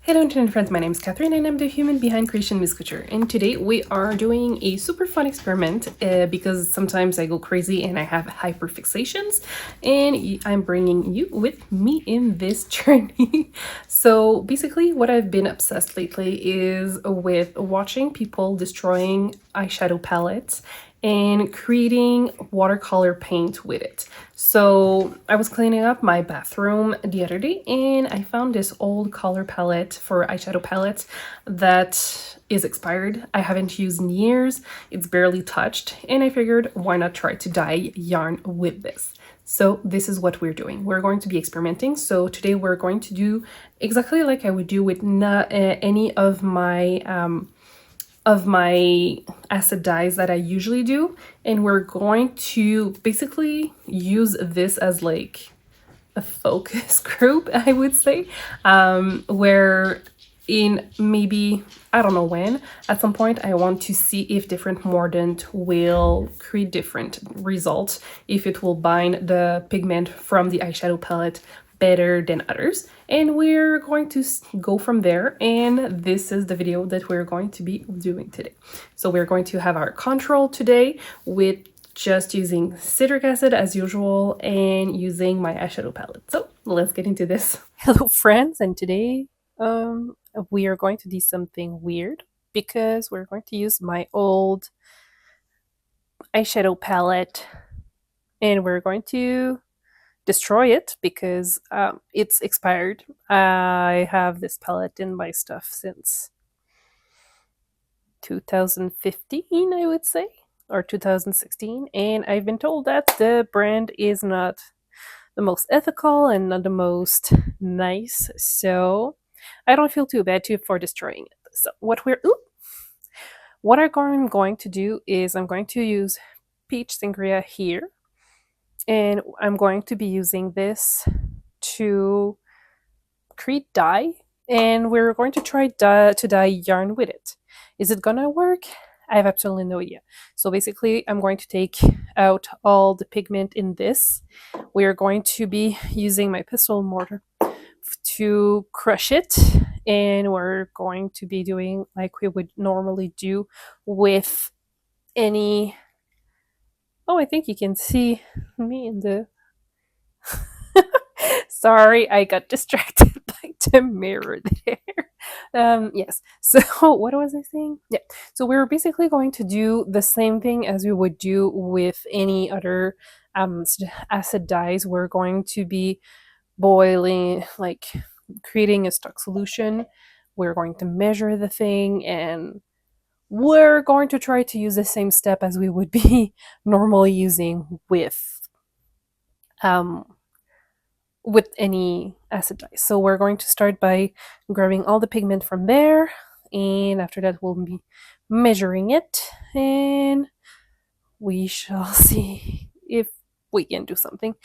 Hello internet friends, my name is Catherine and I'm the human behind Creation Miss Couture, and today we are doing a super fun experiment because sometimes I go crazy and I have hyperfixations, and I'm bringing you with me in this journey. So basically what I've been obsessed lately is with watching people destroying eyeshadow palettes and creating watercolor paint with it. So I was cleaning up my bathroom the other day and I found this old color palette for eyeshadow palettes that is expired. I haven't used in years, it's barely touched, and I figured why not try to dye yarn with this. So this is what we're doing. We're going to be experimenting. So today we're going to do exactly like I would do with any of my acid dyes that I usually do, and we're going to basically use this as like a focus group, I would say, where in maybe, I don't know when, at some point I want to see if different mordant will create different results, if it will bind the pigment from the eyeshadow palette better than others, and we're going to go from there. And this is the video that we're going to be doing today. So we're going to have our control today with just using citric acid as usual and using my eyeshadow palette. So let's get into this. Hello friends, and today we are going to do something weird because we're going to use my old eyeshadow palette and we're going to destroy it because it's expired. I have this palette in my stuff since 2015, I would say, or 2016, and I've been told that the brand is not the most ethical and not the most nice, so I don't feel too bad for destroying it. So what I'm going to do is I'm going to use peach sangria here, and I'm going to be using this to create dye, and we're going to try to dye yarn with it. Is it gonna work? I have absolutely no idea. So basically I'm going to take out all the pigment in this. We are going to be using my pestle mortar to crush it, and we're going to be doing like we would normally do with any... Oh, I think you can see me in the... Sorry, I got distracted by the mirror there. Yes. So what was I saying? Yeah. So we're basically going to do the same thing as we would do with any other acid dyes. We're going to be boiling, like creating a stock solution. We're going to measure the thing, and we're going to try to use the same step as we would be normally using um, with any acid dye. So we're going to start by grabbing all the pigment from there, and after that we'll be measuring it, and we shall see if we can do something.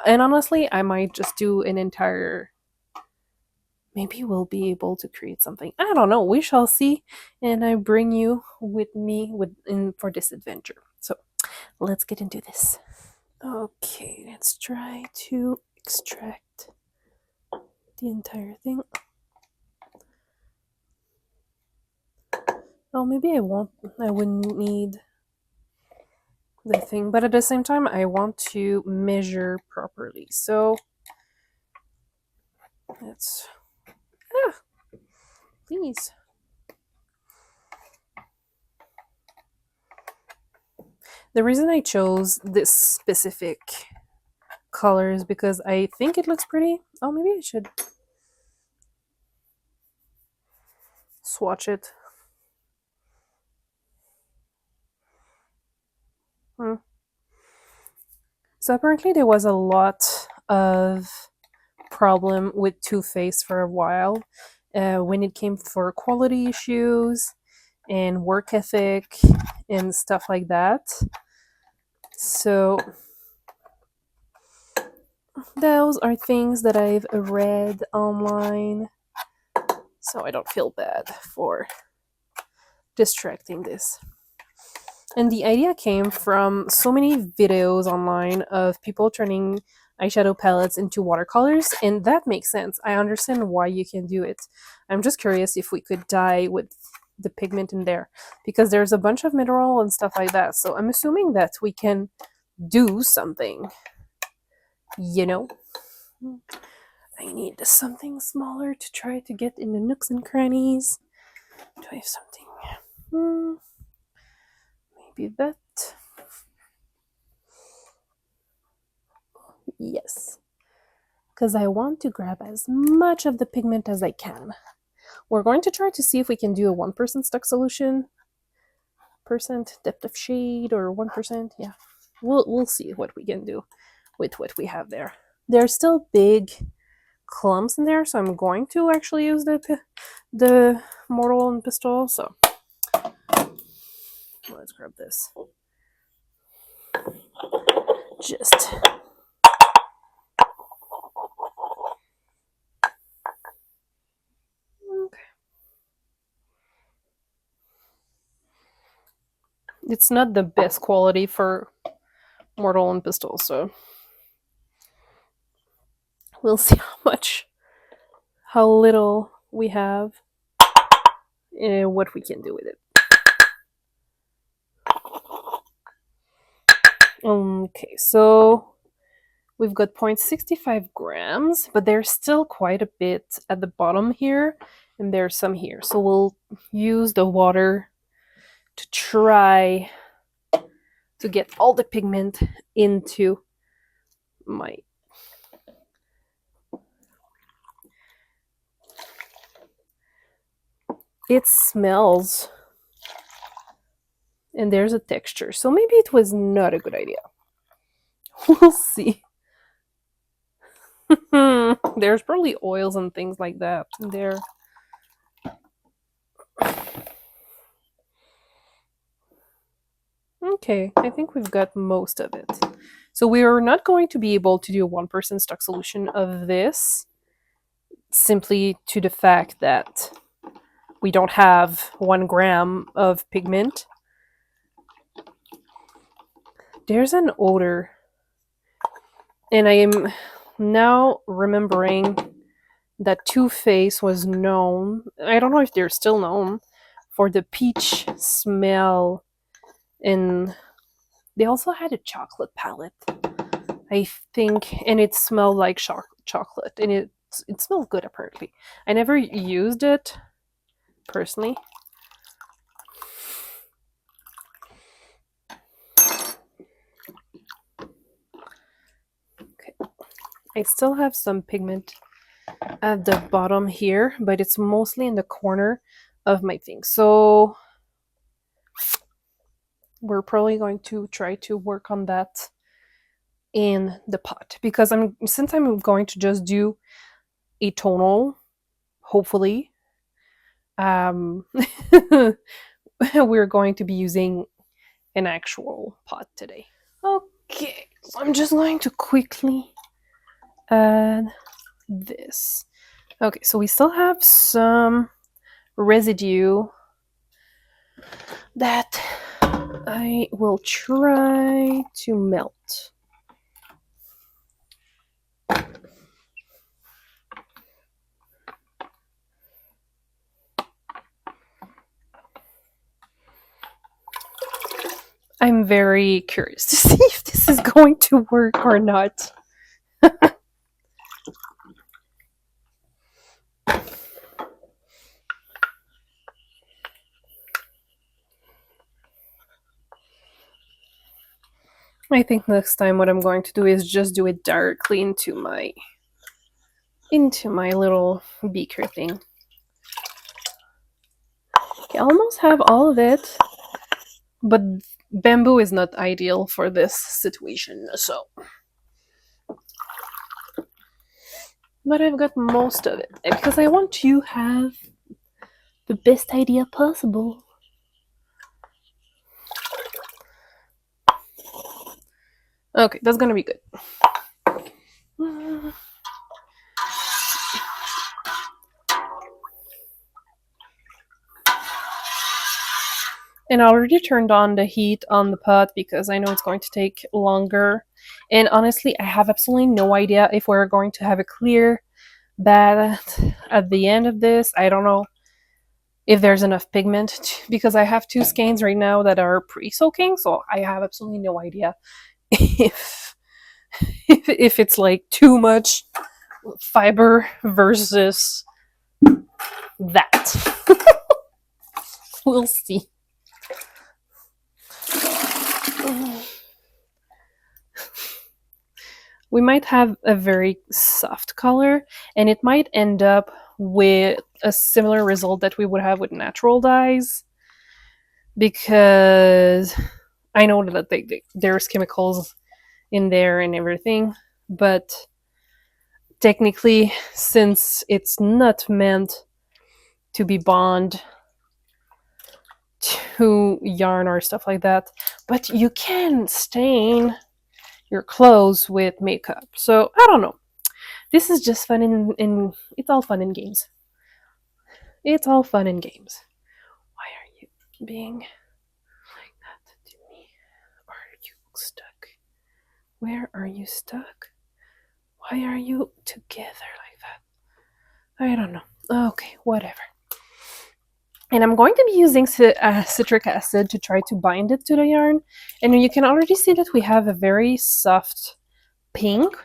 And honestly, I might just do an entire... Maybe we'll be able to create something. I don't know. We shall see. And I bring you with me for this adventure. So let's get into this. Okay, let's try to extract the entire thing. Oh, maybe I wouldn't need the thing, but at the same time I want to measure properly. So let's... please. The reason I chose this specific color is because I think it looks pretty. Oh, maybe I should swatch it. So apparently there was a lot of problem with Too Faced for a while when it came for quality issues and work ethic and stuff like that. So those are things that I've read online, so I don't feel bad for distracting this. And the idea came from so many videos online of people turning eyeshadow palettes into watercolors, and that makes sense. I understand why you can do it. I'm just curious if we could dye with the pigment in there, because there's a bunch of mineral and stuff like that, so I'm assuming that we can do something, you know. I need something smaller to try to get in the nooks and crannies. Do I have something? Maybe that. Yes, because I want to grab as much of the pigment as I can. We're going to try to see if we can do a 1% stock solution, percent depth of shade, or 1%. Yeah, we'll see what we can do with what we have there. There's still big clumps in there, so I'm going to actually use the mortal and pistol. So let's grab this. Just okay. It's not the best quality for mortal and pistol, so we'll see how little we have and what we can do with it. Okay, so we've got 0.65 grams, but there's still quite a bit at the bottom here, and there's some here. So we'll use the water to try to get all the pigment into my... It smells, and there's a texture, so maybe it was not a good idea. We'll see. There's probably oils and things like that in there. Okay, I think we've got most of it. So we are not going to be able to do a 1% stock solution of this, simply to the fact that we don't have 1 gram of pigment. There's an odor, and I am now remembering that Too Faced was known, I don't know if they're still known, for the peach smell, and they also had a chocolate palette, I think, and it smelled like chocolate, and it smelled good apparently. I never used it personally. Okay, I still have some pigment at the bottom here, but it's mostly in the corner of my thing. So we're probably going to try to work on that in the pot, because since I'm going to just do a tonal, hopefully, we're going to be using an actual pot today. Okay, so I'm just going to quickly add this. Okay, so we still have some residue that I will try to melt. I'm very curious to see if this is going to work or not. I think next time what I'm going to do is just do it directly into my little beaker thing. Okay, I almost have all of it, but bamboo is not ideal for this situation, so. But I've got most of it, because I want to have the best idea possible. Okay, that's gonna be good. And I already turned on the heat on the pot because I know it's going to take longer. And honestly, I have absolutely no idea if we're going to have a clear bed at the end of this. I don't know if there's enough pigment because I have two skeins right now that are pre-soaking, so I have absolutely no idea if if it's like too much fiber versus that. We'll see. We might have a very soft color, and it might end up with a similar result that we would have with natural dyes, because I know that there's chemicals in there and everything, but technically, since it's not meant to be bond to yarn or stuff like that, but you can stain your clothes with makeup. So I don't know. This is just fun in it's all fun in games. It's all fun in games. Why are you being like that to me? Are you stuck? Where are you stuck? Why are you together like that? I don't know. Okay, whatever. And I'm going to be using citric acid to try to bind it to the yarn. And you can already see that we have a very soft pink,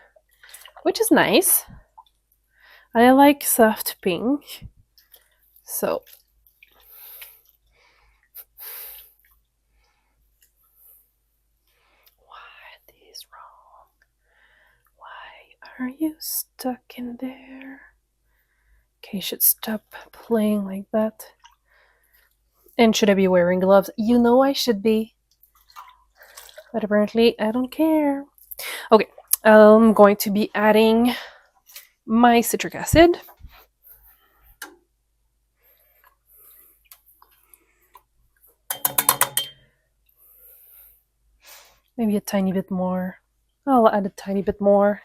which is nice. I like soft pink. So what is wrong? Why are you stuck in there? Okay, you should stop playing like that. And should I be wearing gloves? You know I should be. But apparently I don't care. Okay, I'm going to be adding my citric acid. Maybe a tiny bit more. I'll add a tiny bit more.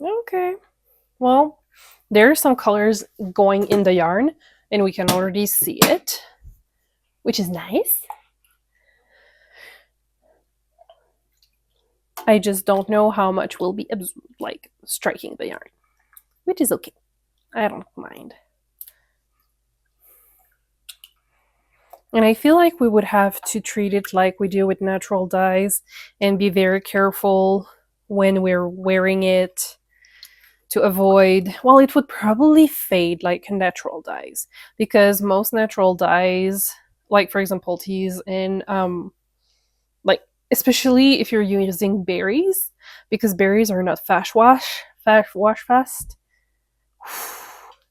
Okay. Well, there are some colors going in the yarn, and we can already see it, which is nice. I just don't know how much will be like striking the yarn, which is okay. I don't mind. And I feel like we would have to treat it like we do with natural dyes and be very careful when we're wearing it to avoid, well, it would probably fade like natural dyes, because most natural dyes, like for example teas and like especially if you're using berries, because berries are not fast.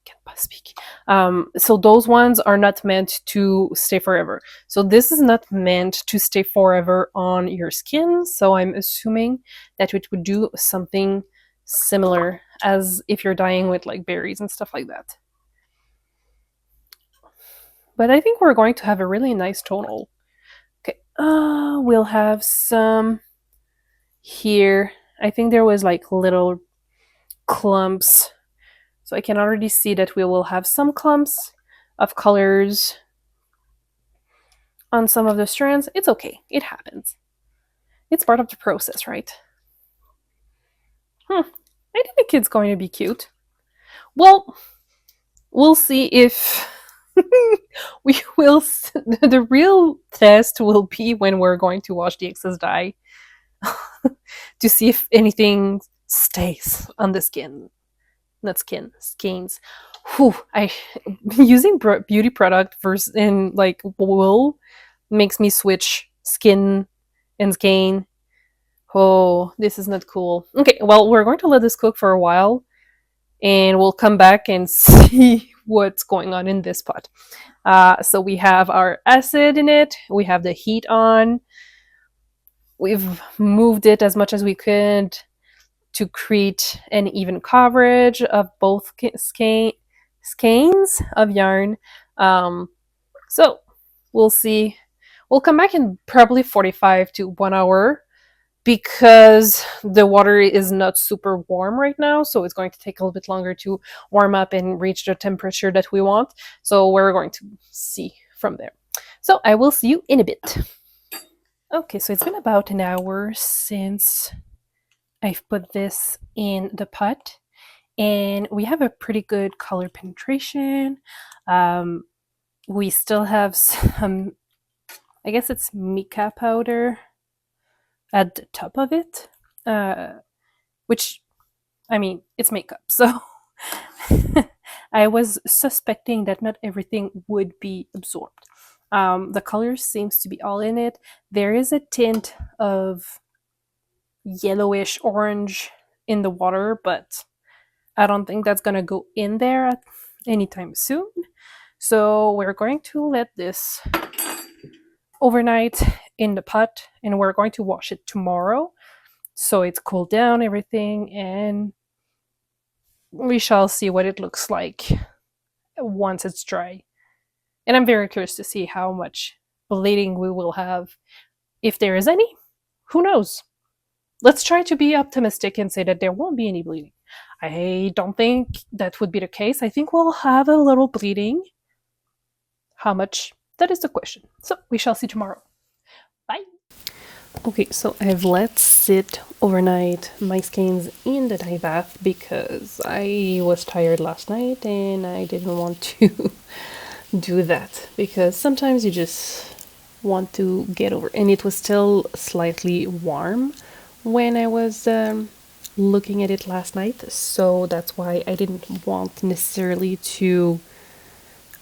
Can't speak. So those ones are not meant to stay forever. So this is not meant to stay forever on your skin. So I'm assuming that it would do something similar as if you're dyeing with like berries and stuff like that. But I think we're going to have a really nice tonal. Okay, we'll have some here. I think there was like little clumps. So I can already see that we will have some clumps of colors on some of the strands. It's okay. It happens. It's part of the process, right? I think it's going to be cute. Well, we'll see if we will. The real test will be when we're going to wash the excess dye to see if anything stays on the skin. Not skin, skins. Whew, using beauty product versus in like wool makes me switch skin and skein. Oh, this is not cool. Okay, well, we're going to let this cook for a while, and we'll come back and see what's going on in this pot. So we have our acid in it. We have the heat on. We've moved it as much as we could to create an even coverage of both skeins of yarn. So we'll see. We'll come back in probably 45 to 1 hour because the water is not super warm right now, so it's going to take a little bit longer to warm up and reach the temperature that we want. So we're going to see from there. So I will see you in a bit. Okay, so it's been about an hour since I've put this in the pot, and we have a pretty good color penetration. We still have some, I guess it's mica powder at the top of it, which, I mean, it's makeup, so I was suspecting that not everything would be absorbed. The color seems to be all in it. There is a tint of yellowish orange in the water, but I don't think that's gonna go in there anytime soon. So we're going to let this overnight in the pot, and we're going to wash it tomorrow so it's cooled down everything, and we shall see what it looks like once it's dry. And I'm very curious to see how much bleeding we will have, if there is any. Who knows? Let's try to be optimistic and say that there won't be any bleeding. I don't think that would be the case. I think we'll have a little bleeding. How much? That is the question. So we shall see tomorrow. Bye. Okay, so I've let sit overnight my skeins in the dye bath because I was tired last night and I didn't want to do that, because sometimes you just want to get over, and it was still slightly warm when I was looking at it last night, so that's why I didn't want necessarily to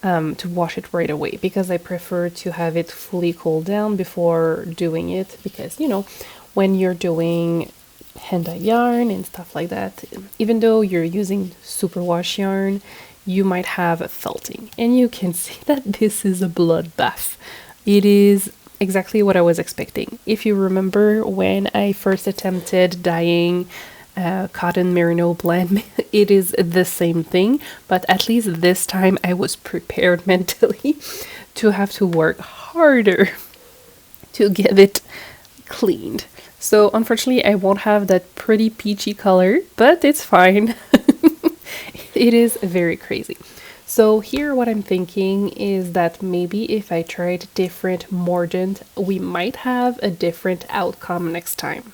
wash it right away, because I prefer to have it fully cooled down before doing it, because when you're doing hand dyed yarn and stuff like that, even though you're using superwash yarn, you might have felting, and you can see that this is a bloodbath. It is exactly what I was expecting. If you remember when I first attempted dyeing cotton merino blend, it is the same thing, but at least this time I was prepared mentally to have to work harder to get it cleaned. So unfortunately I won't have that pretty peachy color, but it's fine. It is very crazy. So here what I'm thinking is that maybe if I tried different mordant, we might have a different outcome next time.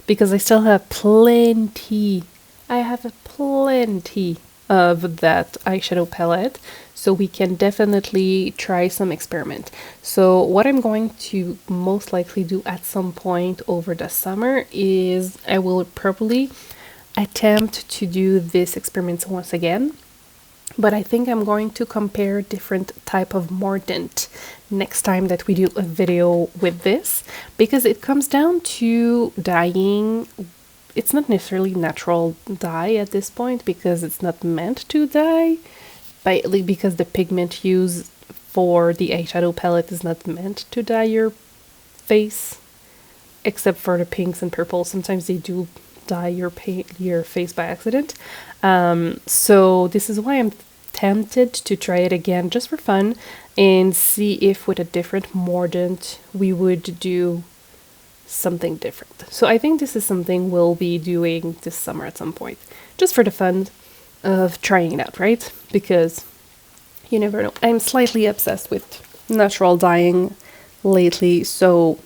Because I still have plenty of that eyeshadow palette, so we can definitely try some experiment. So what I'm going to most likely do at some point over the summer is I will probably attempt to do this experiment once again, but I think I'm going to compare different type of mordant next time that we do a video with this, because it comes down to dyeing. It's not necessarily natural dye at this point, because it's not meant to dye, because the pigment used for the eyeshadow palette is not meant to dye your face, except for the pinks and purples. Sometimes they do dye your face by accident. So this is why I'm tempted to try it again just for fun and see if with a different mordant we would do something different. So I think this is something we'll be doing this summer at some point, just for the fun of trying it out, right? Because you never know. I'm slightly obsessed with natural dyeing lately, so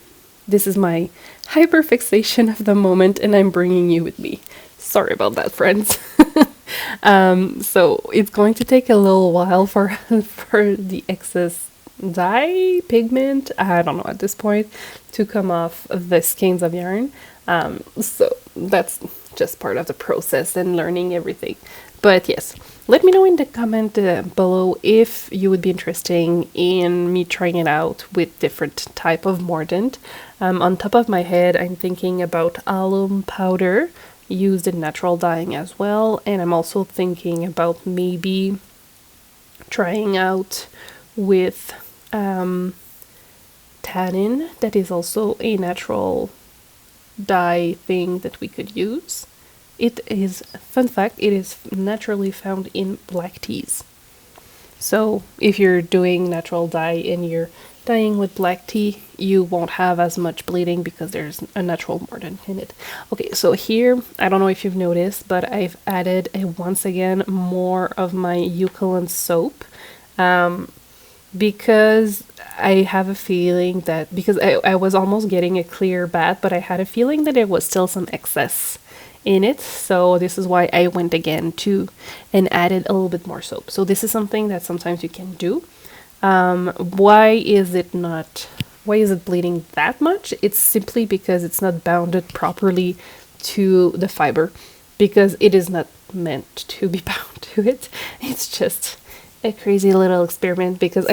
this is my hyperfixation of the moment, and I'm bringing you with me. Sorry about that, friends. So it's going to take a little while for the excess dye pigment, I don't know at this point, to come off of the skeins of yarn. So that's just part of the process and learning everything. But yes, let me know in the comment below if you would be interested in me trying it out with different type of mordant. On top of my head, I'm thinking about alum powder used in natural dyeing as well, and I'm also thinking about maybe trying out with tannin, that is also a natural dye thing that we could use. It is, fun fact, it is naturally found in black teas. So if you're doing natural dye and you're dyeing with black tea, you won't have as much bleeding because there's a natural mordant in it. Okay, so here, I don't know if you've noticed, but I've added once again more of my eucalyptus soap. Because I have a feeling that because I was almost getting a clear bath, but I had a feeling that there was still some excess in it. So this is why I went again to and added a little bit more soap. So this is something that sometimes you can do. Why is it not? Why is it bleeding that much? It's simply because it's not bounded properly to the fiber, because it is not meant to be bound to it. It's just a crazy little experiment because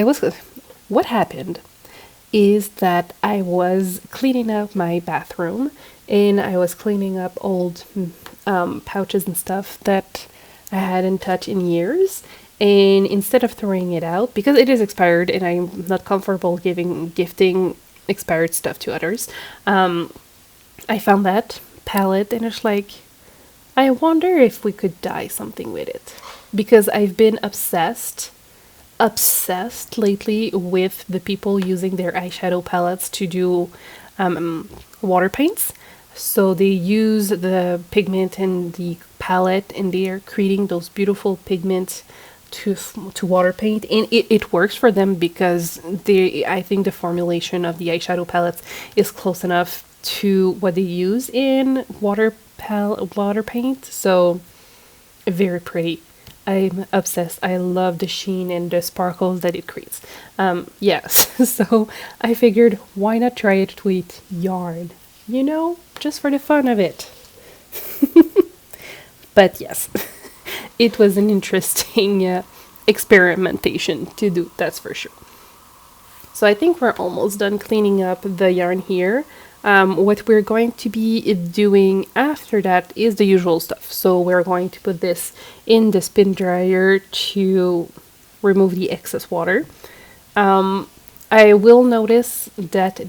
what happened is that I was cleaning up my bathroom and I was cleaning up old pouches and stuff that I hadn't touched in years. And instead of throwing it out, because it is expired and I'm not comfortable gifting expired stuff to others, I found that palette and it's like, I wonder if we could dye something with it. Because I've been obsessed lately with the people using their eyeshadow palettes to do water paints. So they use the pigment in the palette and they are creating those beautiful pigments to water paint, and it works for them because I think the formulation of the eyeshadow palettes is close enough to what they use in water paint. So very pretty. I'm obsessed. I love the sheen and the sparkles that it creates. Yes, so I figured why not try it with yarn, just for the fun of it. But yes, it was an interesting experimentation to do, that's for sure. So I think we're almost done cleaning up the yarn here. What we're going to be doing after that is the usual stuff. So we're going to put this in the spin dryer to remove the excess water. I will notice that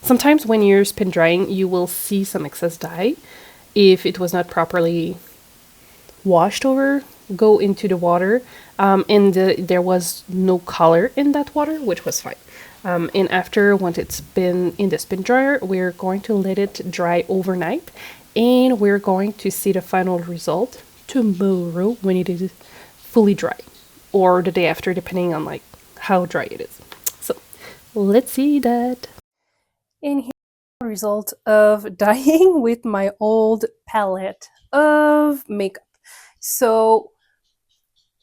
sometimes when you're spin drying, you will see some excess dye if it was not properly washed over, go into the water, and there was no color in that water, which was fine. And after, once it's been in the spin dryer, we're going to let it dry overnight, and we're going to see the final result tomorrow when it is fully dry, or the day after, depending on how dry it is. So let's see that. And here's the result of dyeing with my old palette of makeup. So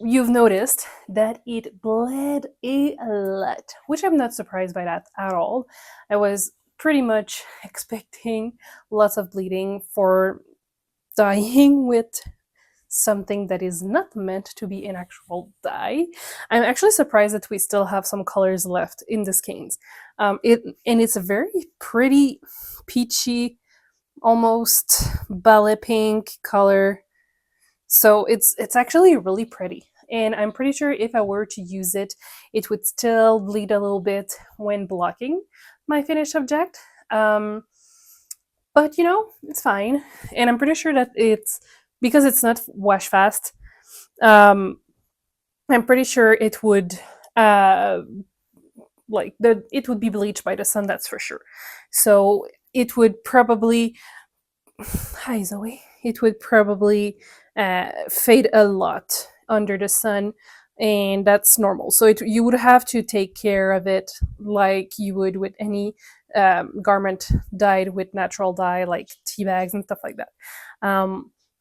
you've noticed that it bled a lot, which I'm not surprised by that at all. I was pretty much expecting lots of bleeding for dyeing with something that is not meant to be an actual dye. I'm actually surprised that we still have some colors left in the skeins. It's a very pretty peachy, almost ballet pink color. So it's actually really pretty. And I'm pretty sure if I were to use it, it would still bleed a little bit when blocking my finished object. But it's fine. And I'm pretty sure that because it's not wash fast, I'm pretty sure it would it would be bleached by the sun, that's for sure. So it would probably hi Zoe, it would probably fade a lot under the sun, and that's normal. So you would have to take care of it like you would with any garment dyed with natural dye, like tea bags and stuff like that.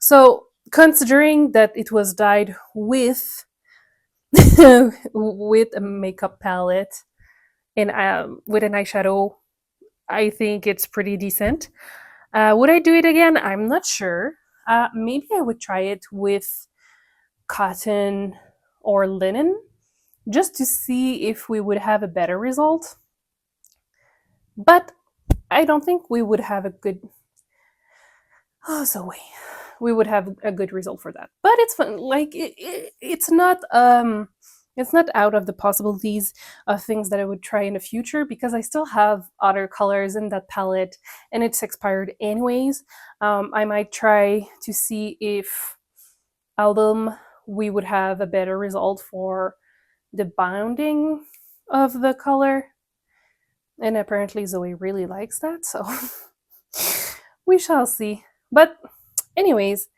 So considering that it was dyed with with a makeup palette and with an eyeshadow, I think it's pretty decent. Would I do it again? I'm not sure. Maybe I would try it with cotton or linen just to see if we would have a better result. But I don't think we would have a good we would have a good result for that. But it's fun. It's not out of the possibilities of things that I would try in the future, because I still have other colors in that palette and it's expired anyways. I might try to see if album we would have a better result for the bounding of the color. And apparently Zoe really likes that, so we shall see. But anyways,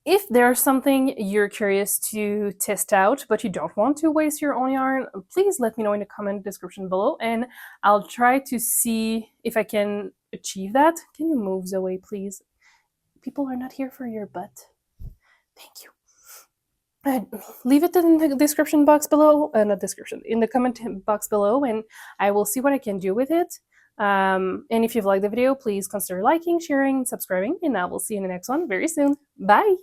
if there's something you're curious to test out, but you don't want to waste your own yarn, please let me know in the comment description below, and I'll try to see if I can achieve that. Can you move, Zoe, please? People are not here for your butt. Thank you. Leave it in the description box below, not description, in the comment box below, and I will see what I can do with it. And if you've liked the video, please consider liking, sharing, subscribing, and I will see you in the next one very soon. Bye!